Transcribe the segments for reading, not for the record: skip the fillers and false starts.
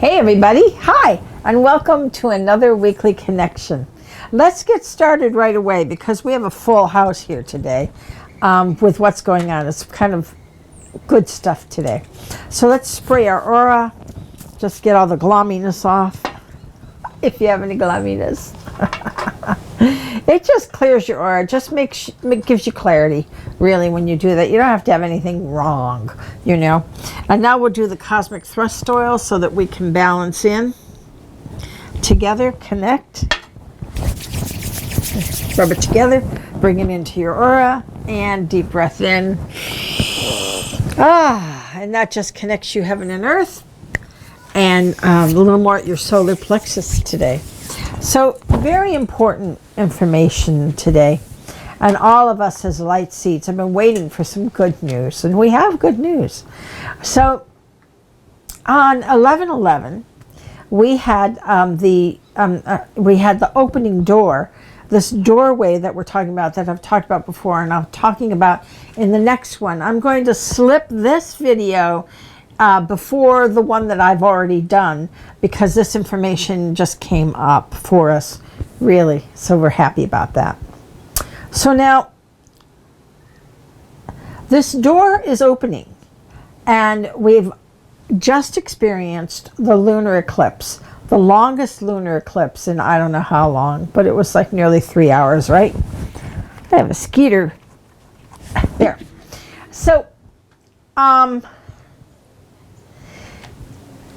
Hey everybody, hi, and welcome to another weekly connection. Let's get started right away because we have a full house here today with what's going on. It's kind of good stuff today. So let's spray our aura, just get all the glomminess off, if you have any glomminess. It just clears your aura, just gives you clarity, really, when you do that. You don't have to have anything wrong, you know. And now we'll do the cosmic thrust oil so that we can balance in together, connect, rub it together, bring it into your aura, and deep breath in. And that just connects you heaven and earth, and a little more at your solar plexus today. So very important information today, and all of us as light seeds have been waiting for some good news, and we have good news. So on 11/11, we had the opening door, this doorway that we're talking about, that I've talked about before, and I'm talking about in the next one. I'm going to slip this video before the one that I've already done, because this information just came up for us, really. So we're happy about that. So now, this door is opening, and we've just experienced the lunar eclipse, the longest lunar eclipse in I don't know how long, but it was like nearly 3 hours, right? I have a skeeter there. So,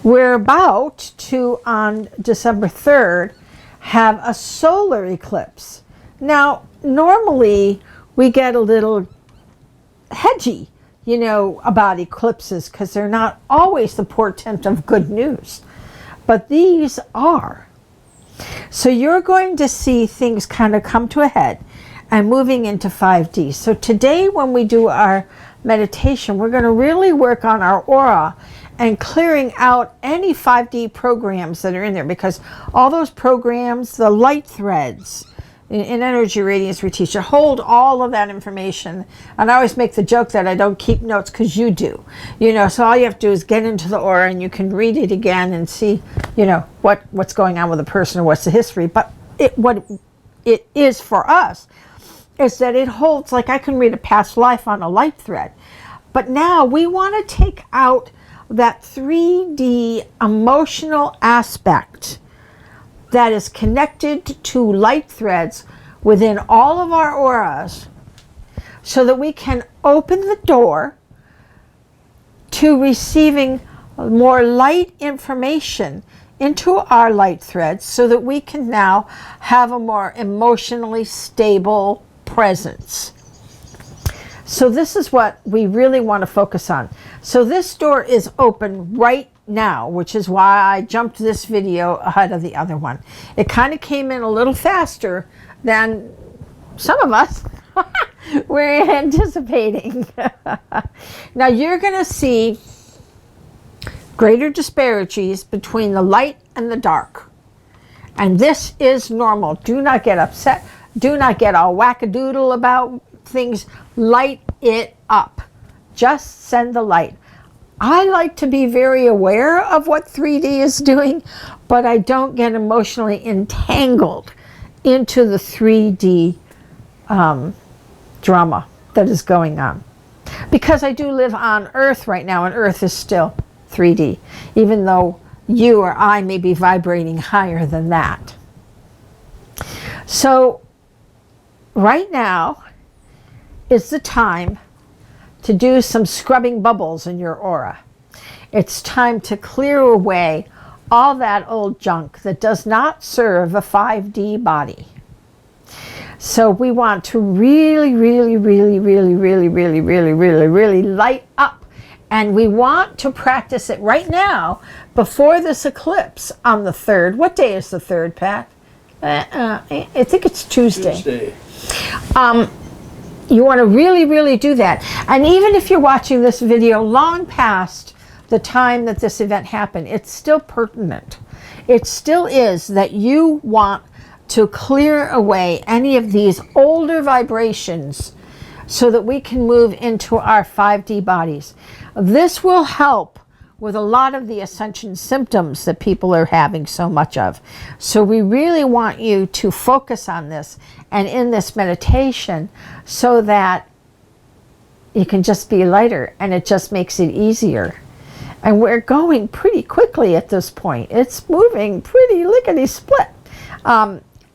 we're about to, on December 3rd, have a solar eclipse. Now, normally we get a little hedgy, you know, about eclipses because they're not always the portent of good news. But these are. So you're going to see things kind of come to a head and moving into 5D. So today when we do our meditation, we're going to really work on our aura and clearing out any 5D programs that are in there, because all those programs, the light threads in energy radiance we teach, hold all of that information. And I always make the joke that I don't keep notes because you do, you know. So all you have to do is get into the aura and you can read it again and see, you know, what's going on with a person or what's the history. But what it is for us is that it holds, like I can read a past life on a light thread. But now we want to take out that 3D emotional aspect that is connected to light threads within all of our auras, so that we can open the door to receiving more light information into our light threads, so that we can now have a more emotionally stable presence. So this is what we really want to focus on. So this door is open right now, which is why I jumped this video ahead of the other one. It kind of came in a little faster than some of us were anticipating. Now you're going to see greater disparities between the light and the dark. And this is normal. Do not get upset. Do not get all wackadoodle about things. Light it up. Just send the light. I like to be very aware of what 3D is doing, but I don't get emotionally entangled into the 3D drama that is going on. Because I do live on Earth right now, and Earth is still 3D, even though you or I may be vibrating higher than that. So right now is the time to do some scrubbing bubbles in your aura. It's time to clear away all that old junk that does not serve a 5D body. So we want to really, really, really, really, really, really, really, really, really light up. And we want to practice it right now before this eclipse on the 3rd. What day is the 3rd, Pat? I think it's Tuesday. You want to really, really do that. And even if you're watching this video long past the time that this event happened, it's still pertinent. It still is that you want to clear away any of these older vibrations so that we can move into our 5D bodies. This will help with a lot of the ascension symptoms that people are having so much of. So we really want you to focus on this and in this meditation so that you can just be lighter, and it just makes it easier. And we're going pretty quickly at this point. It's moving pretty lickety-split.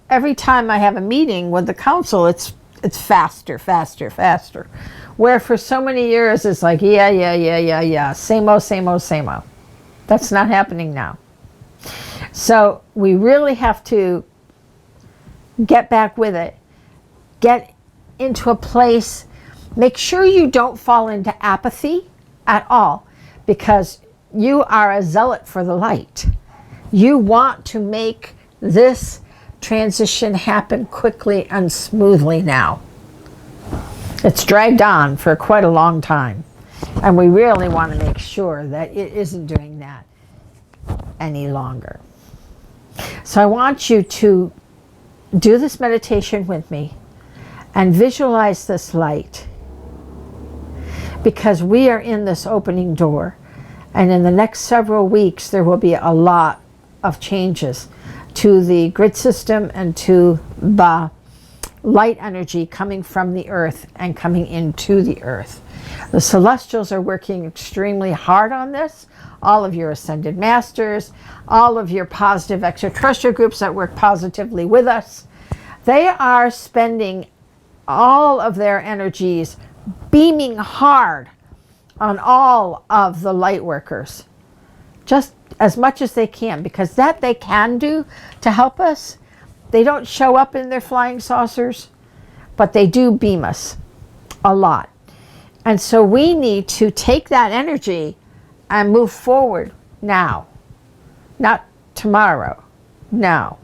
Every time I have a meeting with the council, it's faster, faster, faster. Where for so many years, it's like, yeah. Same old. That's not happening now. So we really have to get back with it. Get into a place. Make sure you don't fall into apathy at all, because you are a zealot for the light. You want to make this transition happen quickly and smoothly now. It's dragged on for quite a long time, and we really want to make sure that it isn't doing that any longer. So I want you to do this meditation with me and visualize this light, because we are in this opening door, and in the next several weeks there will be a lot of changes to the grid system and to the light energy coming from the earth and coming into the earth. The celestials are working extremely hard on this. All of your ascended masters, all of your positive extraterrestrial groups that work positively with us, they are spending all of their energies beaming hard on all of the light workers, just as much as they can, because that they can do to help us. They don't show up in their flying saucers, but they do beam us a lot. And so we need to take that energy and move forward now, not tomorrow, now.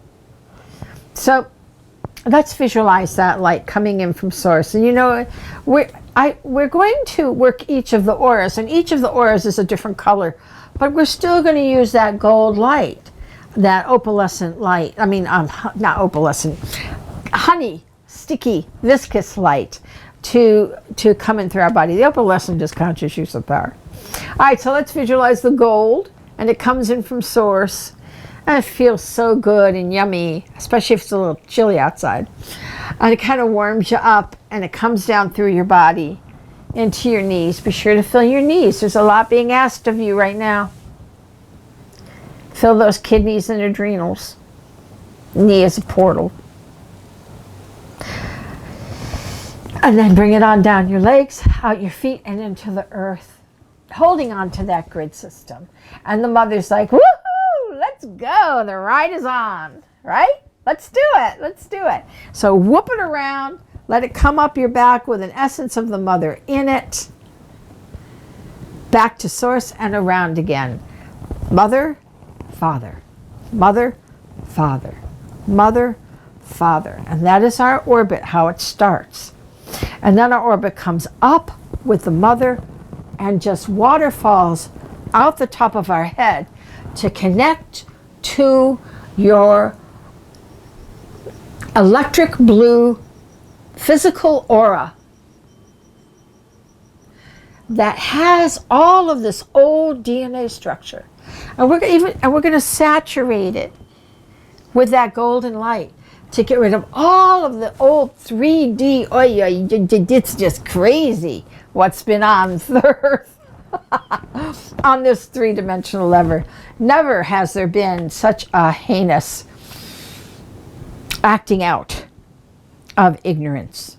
So let's visualize that light coming in from source. And you know, we're going to work each of the auras, and each of the auras is a different color, but we're still going to use that gold light, that opalescent light. I mean, not opalescent, honey, sticky, viscous light to come in through our body. The opalescent is conscious use of power. All right, so let's visualize the gold, and it comes in from source, and it feels so good and yummy, especially if it's a little chilly outside. And it kind of warms you up, and it comes down through your body into your knees. Be sure to fill your knees. There's a lot being asked of you right now. Fill those kidneys and adrenals. Knee is a portal. And then bring it on down your legs, out your feet, and into the earth, holding on to that grid system. And the mother's like, woohoo, let's go. The ride is on, right? Let's do it. Let's do it. So whoop it around. Let it come up your back with an essence of the mother in it. Back to source and around again. Mother, father. Mother, father. Mother, father. And that is our orbit, how it starts. And then our orbit comes up with the mother and just waterfalls out the top of our head to connect to your electric blue physical aura that has all of this old DNA structure. And we're going to saturate it with that golden light to get rid of all of the old 3D. It's just crazy what's been on the earth. On this three-dimensional level. Never has there been such a heinous acting out of ignorance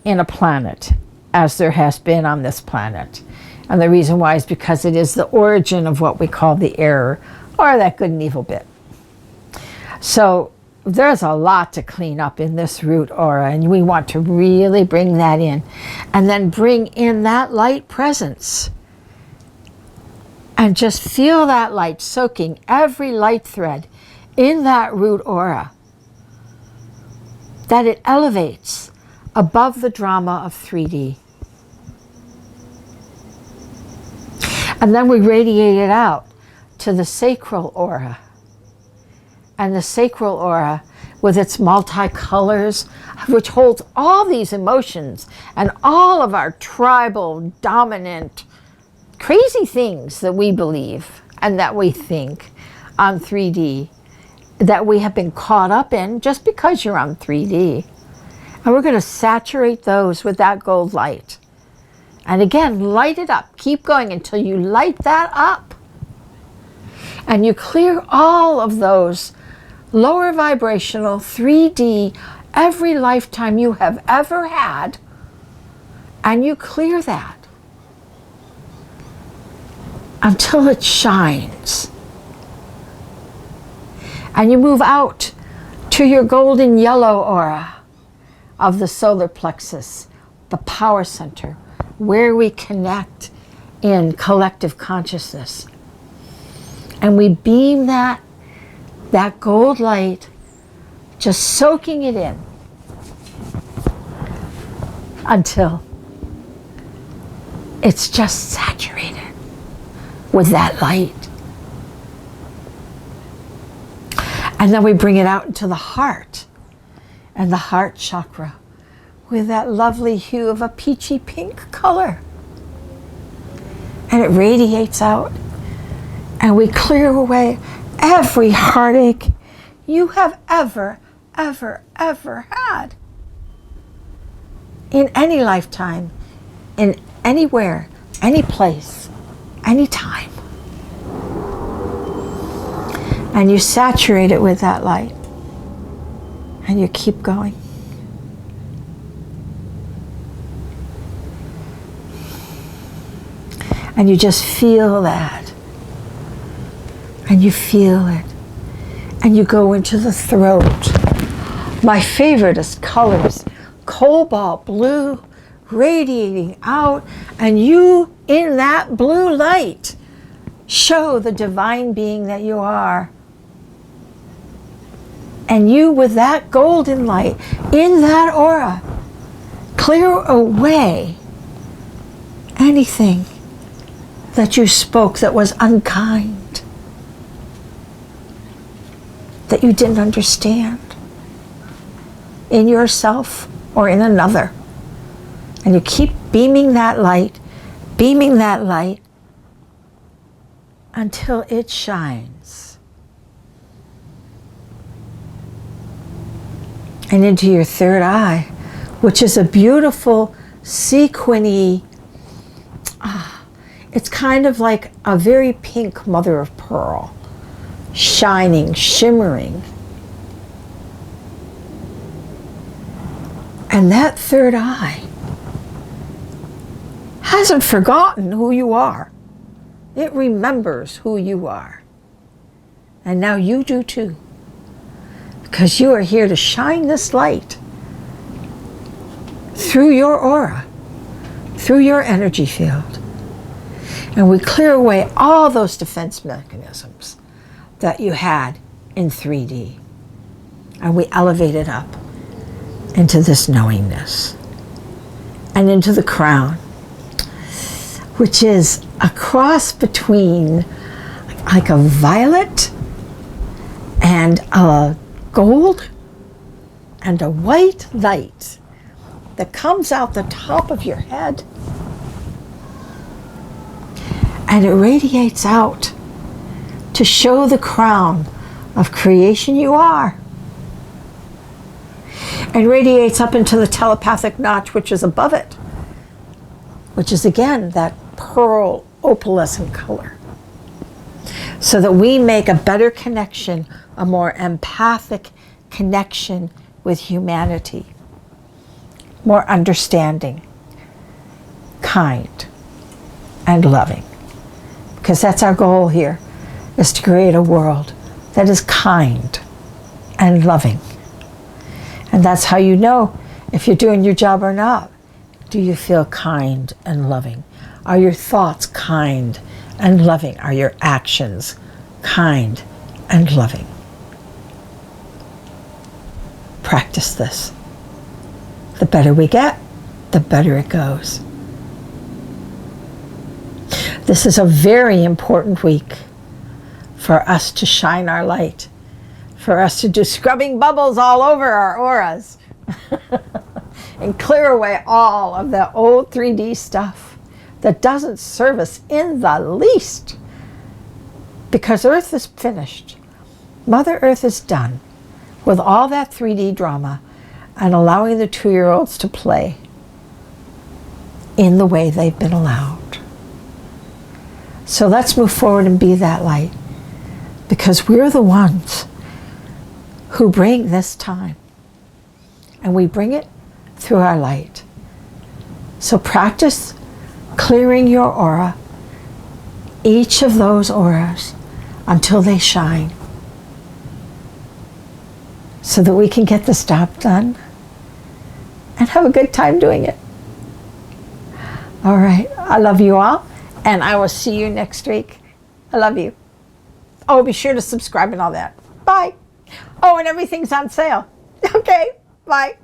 in a planet as there has been on this planet. And the reason why is because it is the origin of what we call the error, or that good and evil bit. So there's a lot to clean up in this root aura, and we want to really bring that in, and then bring in that light presence, and just feel that light soaking every light thread in that root aura, that it elevates above the drama of 3D. And then we radiate it out to the sacral aura. And the sacral aura, with its multicolors, which holds all these emotions and all of our tribal, dominant, crazy things that we believe and that we think on 3D that we have been caught up in just because you're on 3D. And we're going to saturate those with that gold light. And again, light it up. Keep going until you light that up. And you clear all of those lower vibrational 3D, every lifetime you have ever had. And you clear that until it shines. And you move out to your golden yellow aura of the solar plexus, the power center, where we connect in collective consciousness. And we beam that gold light, just soaking it in until it's just saturated with that light. And then we bring it out into the heart, and the heart chakra with that lovely hue of a peachy pink color. And it radiates out, and we clear away every heartache you have ever had in any lifetime, in anywhere, any place, any time. And you saturate it with that light, and you keep going. And you just feel that. And you feel it. And you go into the throat. My favorite is colors. Cobalt blue radiating out. And you, in that blue light, show the divine being that you are. And you, with that golden light, in that aura, clear away anything that you spoke that was unkind, that you didn't understand in yourself or in another. And you keep beaming that light until it shines. And into your third eye, which is a beautiful sequiny, it's kind of like a very pink mother of pearl, shining, shimmering. And that third eye hasn't forgotten who you are. It remembers who you are. And now you do too. Because you are here to shine this light through your aura, through your energy field. And we clear away all those defense mechanisms that you had in 3D. And we elevate it up into this knowingness and into the crown, which is a cross between like a violet and a gold and a white light that comes out the top of your head. And it radiates out to show the crown of creation you are. And radiates up into the telepathic notch, which is above it, which is again that pearl opalescent color. So that we make a better connection, a more empathic connection with humanity. More understanding, kind, and loving. Because that's our goal here, is to create a world that is kind and loving. And that's how you know if you're doing your job or not. Do you feel kind and loving? Are your thoughts kind and loving? Are your actions kind and loving? Practice this. The better we get, the better it goes. This is a very important week for us to shine our light, for us to do scrubbing bubbles all over our auras and clear away all of the old 3D stuff that doesn't serve us in the least. Because Earth is finished. Mother Earth is done with all that 3D drama and allowing the 2-year-olds to play in the way they've been allowed. So let's move forward and be that light, because we're the ones who bring this time, and we bring it through our light. So practice clearing your aura, each of those auras, until they shine, so that we can get the job done and have a good time doing it. All right, I love you all, and I will see you next week. I love you. Oh, be sure to subscribe and all that. Bye. Oh, and everything's on sale. Okay, bye.